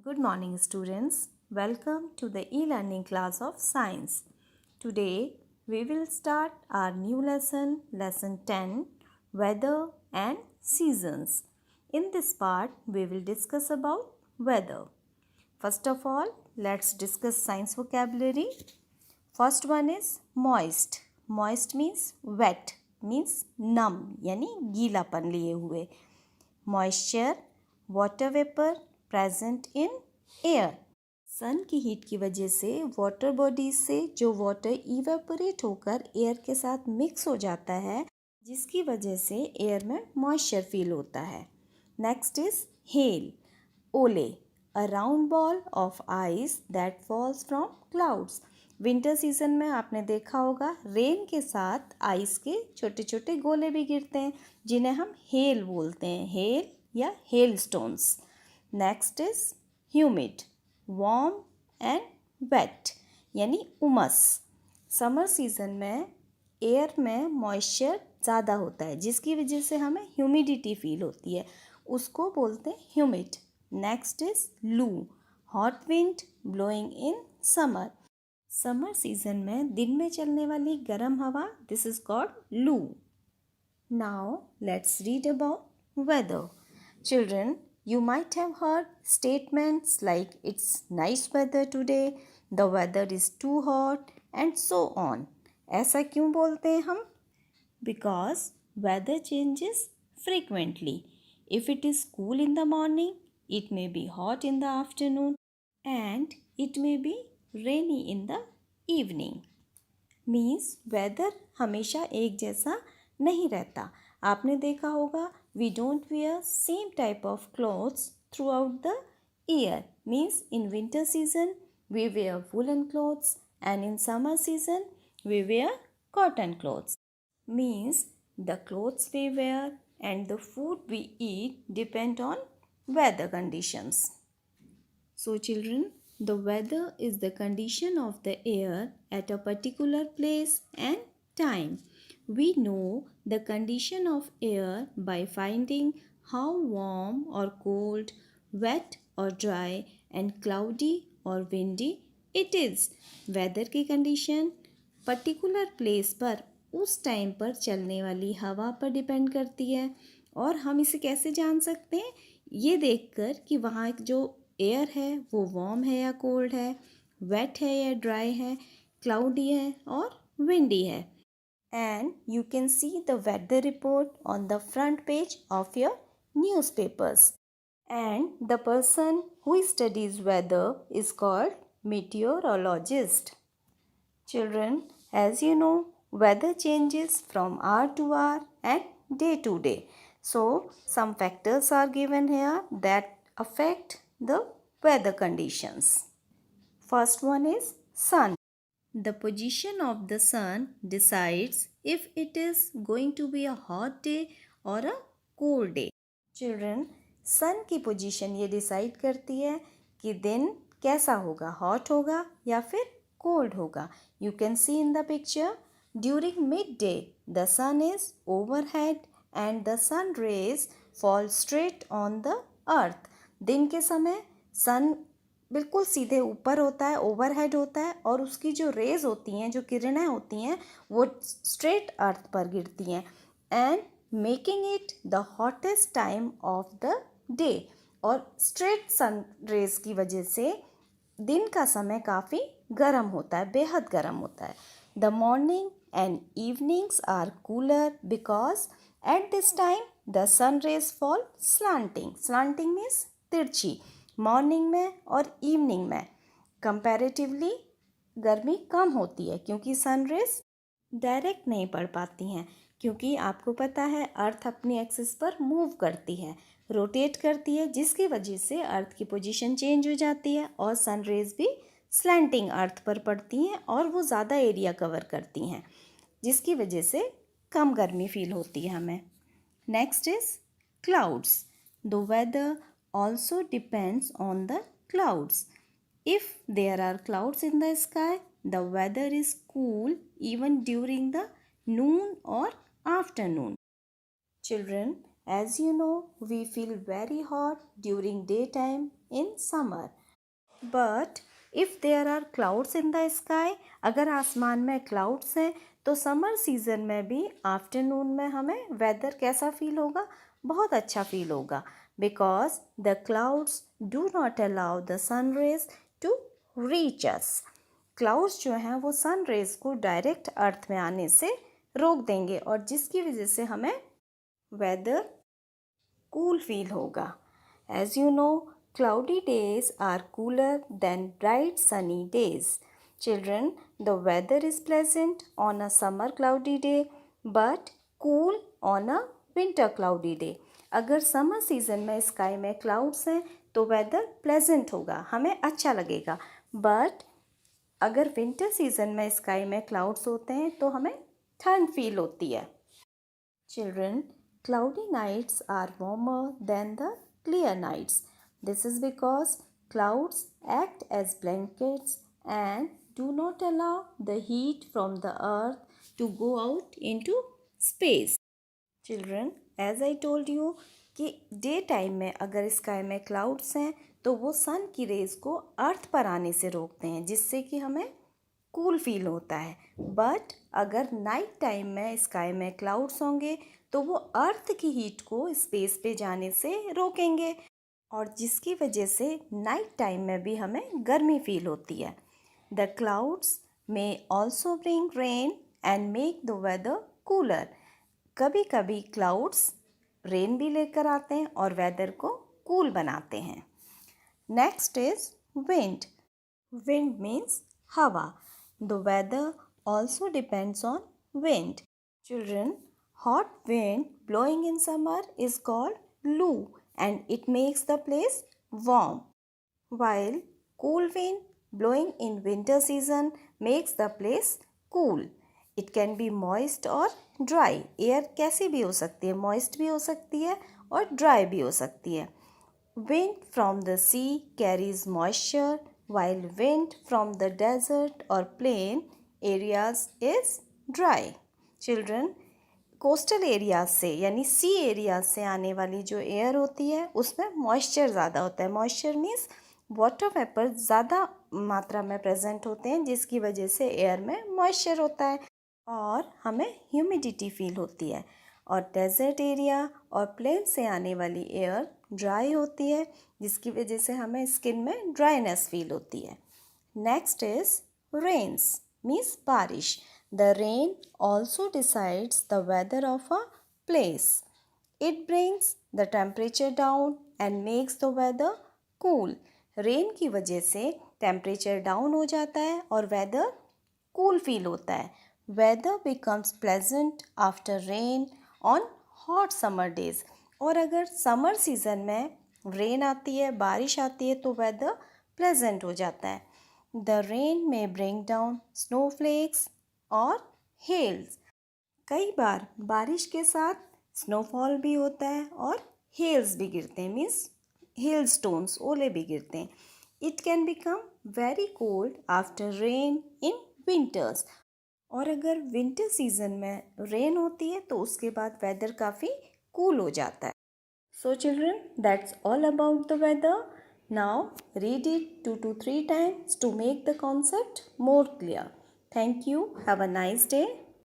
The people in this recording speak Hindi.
Good morning, students. Welcome to the e-learning class of science. Today, we will start our new lesson, lesson 10, weather and seasons. In this part, we will discuss about weather. First of all, let's discuss science vocabulary. First one is moist. Moist means wet, means numb, यानी गीलापन लिए हुए. Moisture, water vapor present in air. सन की हीट की वजह से वाटर बॉडीज से जो वाटर इवेपोरेट होकर एयर के साथ मिक्स हो जाता है, जिसकी वजह से एयर में मॉइस्चर फील होता है. Next is hail. ओले, a round ball of ice that falls from clouds. Winter season में आपने देखा होगा रेन के साथ आइस के छोटे छोटे गोले भी गिरते हैं, जिन्हें हम हेल बोलते हैं, हेल या hail stones. Next is humid, warm and wet, यानी उमस. समर सीजन में एयर में मॉइस्चर ज़्यादा होता है, जिसकी वजह से हमें ह्यूमिडिटी फील होती है, उसको बोलते हैं ह्यूमिड. नेक्स्ट इज लू, hot wind blowing in summer. Summer season में दिन में चलने वाली गर्म हवा, दिस इज कॉल्ड लू. Now let's read about whether. Children, you might have heard statements like it's nice weather today, the weather is too hot and so on. ऐसा क्यों बोलते हैं हम? Because weather changes frequently. If it is cool in the morning, it may be hot in the afternoon and it may be rainy in the evening. Means weather हमेशा एक जैसा नहीं रहता. आपने देखा होगा we don't wear same type of clothes throughout the year. Means in winter season we wear woolen clothes and in summer season we wear cotton clothes. Means the clothes we wear and the food we eat depend on weather conditions. So children, the weather is the condition of the air at a particular place and time. We know the condition of air by finding how warm or cold, wet or dry and cloudy or windy it is. Weather की condition particular place पर उस टाइम पर चलने वाली हवा पर डिपेंड करती है. और हम इसे कैसे जान सकते हैं? ये देखकर कि वहाँ जो एयर है वो वार्म है या कोल्ड है, वेट है या ड्राई है, क्लाउडी है और विंडी है. And you can see the weather report on the front page of your newspapers. And the person who studies weather is called meteorologist. Children, as you know, weather changes from hour to hour and day to day. So, some factors are given here that affect the weather conditions. First one is sun. The position of the sun decides if it is going to be a hot day or a cold day. Children, sun की position ये decide करती है कि दिन कैसा होगा, hot होगा या फिर cold होगा. You can see in the picture, during midday, the sun is overhead and the sun rays fall straight on the earth. दिन के समय sun बिल्कुल सीधे ऊपर होता है, ओवरहेड होता है, और उसकी जो रेज होती हैं, जो किरणें होती हैं, वो स्ट्रेट अर्थ पर गिरती हैं and making it the hottest time of the day. और स्ट्रेट सन रेज की वजह से दिन का समय काफ़ी गर्म होता है, बेहद गर्म होता है. The morning and evenings are cooler because at this time the sun rays fall slanting. Slanting means तिरछी. मॉर्निंग में और इवनिंग में कंपैरेटिवली गर्मी कम होती है, क्योंकि सन रेज डायरेक्ट नहीं पड़ पाती हैं. क्योंकि आपको पता है अर्थ अपनी एक्सिस पर मूव करती है, रोटेट करती है, जिसकी वजह से अर्थ की पोजीशन चेंज हो जाती है और सन रेज भी स्लैंटिंग अर्थ पर पड़ती हैं और वो ज़्यादा एरिया कवर करती हैं, जिसकी वजह से कम गर्मी फील होती है हमें. Next is clouds. The weather also depends on the clouds. If there are clouds in the sky, the weather is cool even during the noon or afternoon. Children, as you know, we feel very hot during daytime in summer. But if there are clouds in the sky, अगर आसमान में clouds हैं तो समर सीज़न में भी आफ्टरनून में हमें वेदर कैसा फील होगा? बहुत अच्छा फील होगा, because the clouds do not allow the sun rays to reach us. Clouds जो हैं वो सन रेज को डायरेक्ट अर्थ में आने से रोक देंगे और जिसकी वजह से हमें वेदर कूल फील होगा. As you know, cloudy days are cooler than bright sunny days. Children, the weather is pleasant on a summer cloudy day but cool on a winter cloudy day. अगर समर सीजन में स्काई में क्लाउड्स हैं तो वेदर प्लेजेंट होगा, हमें अच्छा लगेगा. बट अगर विंटर सीजन में स्काई में क्लाउड्स होते हैं तो हमें ठंड फील होती है. Children, cloudy nights are warmer than the clear nights. This is because clouds act as blankets and do not allow the heat from the earth to go out into space. Children, as I told you कि डे टाइम में अगर स्काई में क्लाउड्स हैं तो वो सन की रेज को अर्थ पर आने से रोकते हैं जिससे कि हमें कूल फील होता है. बट अगर नाइट टाइम में स्काई में क्लाउड्स होंगे तो वो अर्थ की हीट को स्पेस पे जाने से रोकेंगे और जिसकी वजह से नाइट टाइम में भी हमें गर्मी फील होती है. द क्लाउड्स में also bring rain and make the weather cooler. कभी कभी क्लाउड्स रेन भी लेकर आते हैं और वेदर को कूल बनाते हैं. Next is wind. Wind means हवा. The weather also depends on wind. Children, hot wind blowing in summer is called loo and it makes the place warm, while cool wind blowing in winter season makes the place cool. It can be moist or dry. Air कैसी भी हो सकती है, moist भी हो सकती है और dry भी हो सकती है. Wind from the sea carries moisture while wind from the desert or plain areas is dry. Children, coastal areas से यानी सी एरियाज से आने वाली जो एयर होती है उसमें मॉइस्चर ज़्यादा होता है. मॉइस्चर मीन्स वाटर वेपर ज़्यादा मात्रा में प्रेजेंट होते हैं जिसकी वजह से एयर में मॉइस्चर होता है और हमें ह्यूमिडिटी फील होती है. और डेजर्ट एरिया और प्लेन से आने वाली एयर ड्राई होती है जिसकी वजह से हमें स्किन में ड्राइनेस फील होती है. नेक्स्ट इज रेन्स मीन्स बारिश. The rain also decides the weather of a place. It brings the temperature down and makes the weather cool. Rain की वजह से temperature down हो जाता है और weather cool feel होता है. Weather becomes pleasant after rain on hot summer days. और अगर summer season में rain आती है, बारिश आती है तो weather pleasant हो जाता है. The rain may bring down snowflakes और हेल्स. कई बार बारिश के साथ स्नोफॉल भी होता है और हेल्स भी गिरते हैं मीन्स हेल स्टोन्स, ओले भी गिरते हैं. It can become very cold after rain in winters. और अगर विंटर सीजन में रेन होती है तो उसके बाद वेदर काफ़ी कूल हो जाता है. So children, that's all about the weather. Now read it 2 to 3 times to make the concept more clear. Thank you. Have a nice day.